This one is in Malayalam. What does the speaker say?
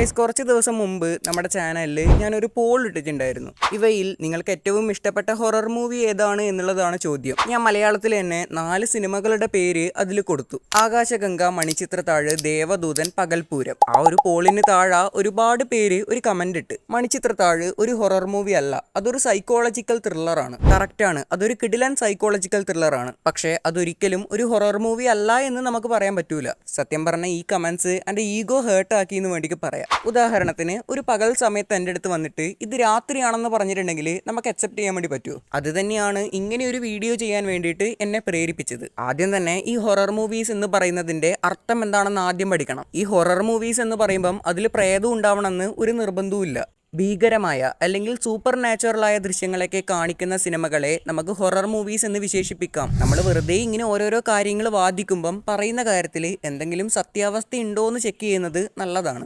ഗൈസ്, കുറച്ച് ദിവസം മുമ്പ് നമ്മുടെ ചാനലിൽ ഞാനൊരു പോൾ ഇട്ടിട്ടുണ്ടായിരുന്നു. ഇവയിൽ നിങ്ങൾക്ക് ഏറ്റവും ഇഷ്ടപ്പെട്ട ഹൊറർ മൂവി ഏതാണ് എന്നുള്ളതാണ് ചോദ്യം. ഞാൻ മലയാളത്തിൽ തന്നെ 4 സിനിമകളുടെ പേര് അതിൽ കൊടുത്തു. ആകാശഗംഗ, മണിച്ചിത്രത്താഴ്, ദേവദൂതൻ, പകൽപൂരം. ആ ഒരു പോളിന് താഴെ ഒരുപാട് പേര് ഒരു കമന്റ് ഇട്ട്. മണിച്ചിത്രത്താഴ് ഒരു ഹൊറർ മൂവി അല്ല, അതൊരു സൈക്കോളജിക്കൽ ത്രില്ലറാണ്. കറക്റ്റാണ്, അതൊരു കിടിലൻ സൈക്കോളജിക്കൽ ത്രില്ലറാണ്. പക്ഷേ അതൊരിക്കലും ഒരു ഹൊറർ മൂവി അല്ല എന്ന് നമുക്ക് പറയാൻ പറ്റൂല. സത്യം പറഞ്ഞ ഈ കമന്റ്സ് എൻ്റെ ഈഗോ ഹേർട്ട് ആക്കി എന്ന് വേണ്ടി പറയാം. ഉദാഹരണത്തിന്, ഒരു പകൽ സമയത്ത് എൻ്റെ അടുത്ത് വന്നിട്ട് ഇത് രാത്രിയാണെന്ന് പറഞ്ഞിട്ടുണ്ടെങ്കിൽ നമുക്ക് അക്സെപ്റ്റ് ചെയ്യാൻ വേണ്ടി പറ്റുമോ? അത് തന്നെയാണ് ഇങ്ങനെ ഒരു വീഡിയോ ചെയ്യാൻ വേണ്ടിയിട്ട് എന്നെ പ്രേരിപ്പിച്ചത്. ആദ്യം തന്നെ ഈ ഹൊറർ മൂവീസ് എന്ന് പറയുന്നതിന്റെ അർത്ഥം എന്താണെന്ന് ആദ്യം പഠിക്കണം. ഈ ഹൊറർ മൂവീസ് എന്ന് പറയുമ്പം അതിൽ പ്രേതം ഉണ്ടാവണമെന്ന് ഒരു നിർബന്ധവുമില്ല. ഭീകരമായ അല്ലെങ്കിൽ സൂപ്പർ നാച്ചുറലായ ദൃശ്യങ്ങളൊക്കെ കാണിക്കുന്ന സിനിമകളെ നമുക്ക് ഹൊറർ മൂവീസ് എന്ന് വിശേഷിപ്പിക്കാം. നമ്മൾ വെറുതെ ഇങ്ങനെ ഓരോരോ കാര്യങ്ങൾ വാദിക്കുമ്പം പറയുന്ന കാര്യത്തിൽ എന്തെങ്കിലും സത്യാവസ്ഥ ഉണ്ടോ എന്ന് ചെക്ക് ചെയ്യുന്നത് നല്ലതാണ്.